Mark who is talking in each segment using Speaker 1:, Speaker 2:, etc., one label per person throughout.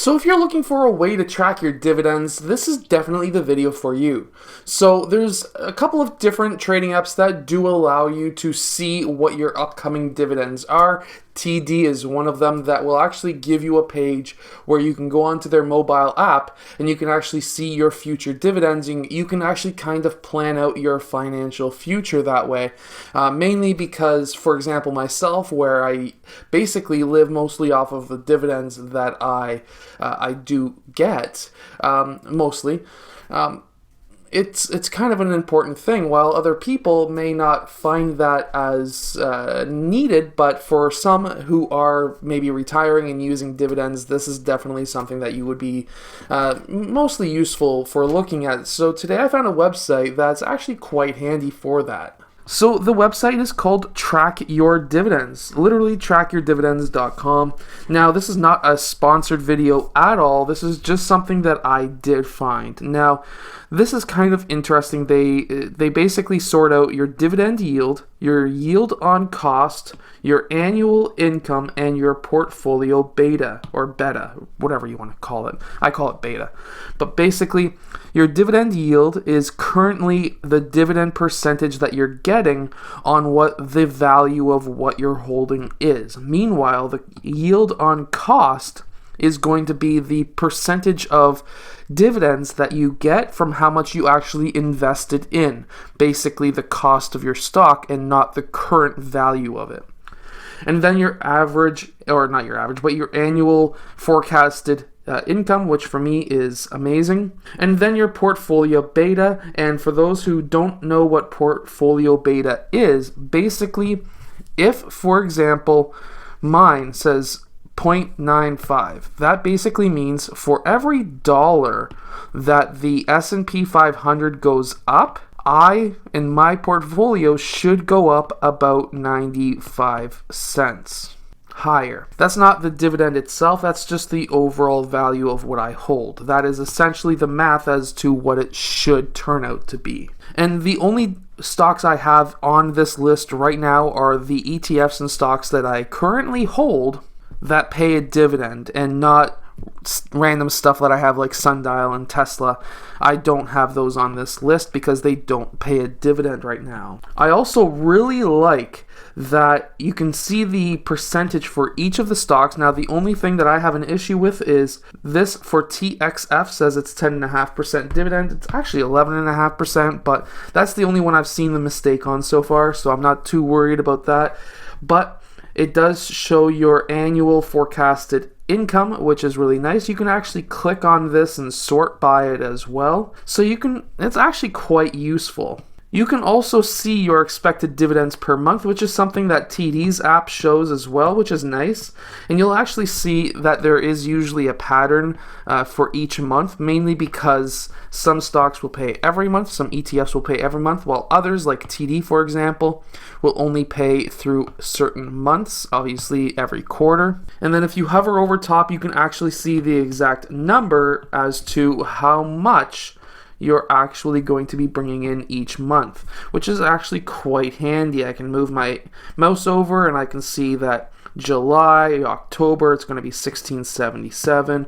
Speaker 1: So if you're looking for a way to track your dividends, this is definitely the video for you. So there's a couple of different trading apps that do allow you to see what your upcoming dividends are. TD is one of them that will actually give you a page where you can go onto their mobile app and you can actually see your future dividends. You can actually kind of plan out your financial future that way. Mainly because, for example, myself, where I basically live mostly off of the dividends that I do get, mostly. It's kind of an important thing, while other people may not find that as needed, but for some who are maybe retiring and using dividends, this is definitely something that you would be mostly useful for looking at. So today I found a website that's actually quite handy for that. So the website is called Track Your Dividends, literally trackyourdividends.com. Now, this is not a sponsored video at all. This is just something that I did find. Now, this is kind of interesting. They basically sort out your dividend yield, your yield on cost, your annual income, and your portfolio beta, or beta, whatever you want to call it. I call it beta. But basically, your dividend yield is currently the dividend percentage that you're getting on what the value of what you're holding is. Meanwhile, the yield on cost is going to be the percentage of dividends that you get from how much you actually invested in. Basically, the cost of your stock and not the current value of it. And then your average, or not your average, but your annual forecasted income, which for me is amazing. And then your portfolio beta. And for those who don't know what portfolio beta is, basically, if, for example, mine says 0.95, that basically means for every dollar that the S&P 500 goes up, I, in my portfolio, should go up about 95 cents higher. That's not the dividend itself, that's just the overall value of what I hold. That is essentially the math as to what it should turn out to be. And the only stocks I have on this list right now are the ETFs and stocks that I currently hold that pay a dividend, and not random stuff that I have like Sundial and Tesla. I don't have those on this list because they don't pay a dividend right now. I also really like that you can see the percentage for each of the stocks. Now, the only thing that I have an issue with is this for TXF says it's 10.5% dividend. It's actually 11.5%, but that's the only one I've seen the mistake on so far, so I'm not too worried about that. But it does show your annual forecasted income, which is really nice. You can actually click on this and sort by it as well. So it's actually quite useful. You can also see your expected dividends per month, which is something that TD's app shows as well, which is nice. And you'll actually see that there is usually a pattern for each month, mainly because some stocks will pay every month, some ETFs will pay every month, while others, like TD for example, will only pay through certain months, obviously every quarter. And then if you hover over top, you can actually see the exact number as to how much you're actually going to be bringing in each month, which is actually quite handy. I can move my mouse over and I can see that July, October, it's going to be 1677.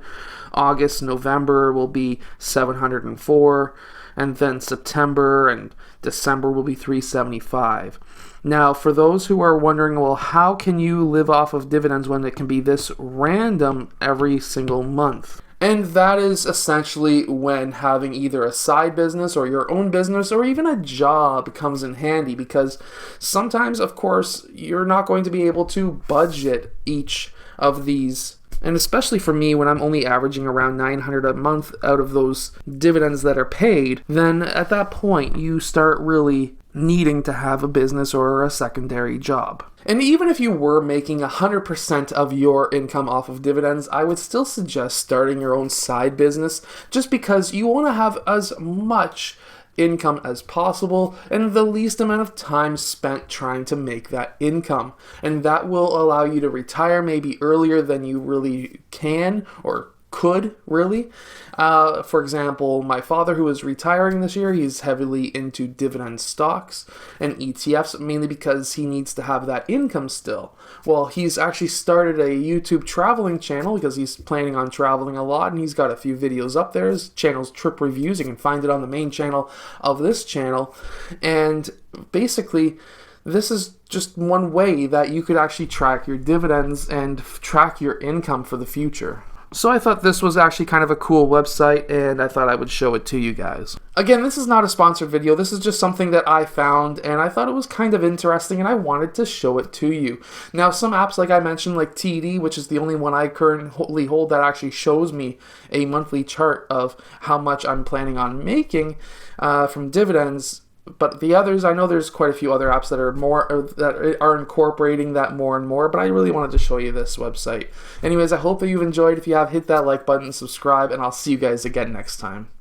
Speaker 1: August, November will be 704. And then September and December will be 375. Now, for those who are wondering, well, how can you live off of dividends when it can be this random every single month? And that is essentially when having either a side business or your own business or even a job comes in handy, because sometimes, of course, you're not going to be able to budget each of these. And especially for me, when I'm only averaging around $900 a month out of those dividends that are paid, then at that point you start really needing to have a business or a secondary job. And even if you were making 100% of your income off of dividends, I would still suggest starting your own side business, just because you want to have as much income as possible and the least amount of time spent trying to make that income. And that will allow you to retire maybe earlier than you really can or could really. For example, my father, who is retiring this year, he's heavily into dividend stocks and ETFs, mainly because he needs to have that income still. Well, he's actually started a YouTube traveling channel because he's planning on traveling a lot, and he's got a few videos up there. His channel's Trip Reviews. You can find it on the main channel of this channel. And basically, this is just one way that you could actually track your dividends and track your income for the future. So I thought this was actually kind of a cool website, and I thought I would show it to you guys. Again, this is not a sponsored video. This is just something that I found, and I thought it was kind of interesting, and I wanted to show it to you. Now, some apps, like I mentioned, like TD, which is the only one I currently hold that actually shows me a monthly chart of how much I'm planning on making from dividends. But the others, I know there's quite a few other apps that are incorporating that more and more, but I really wanted to show you this website. Anyways, I hope that you've enjoyed. If you have, hit that like button, subscribe, and I'll see you guys again next time.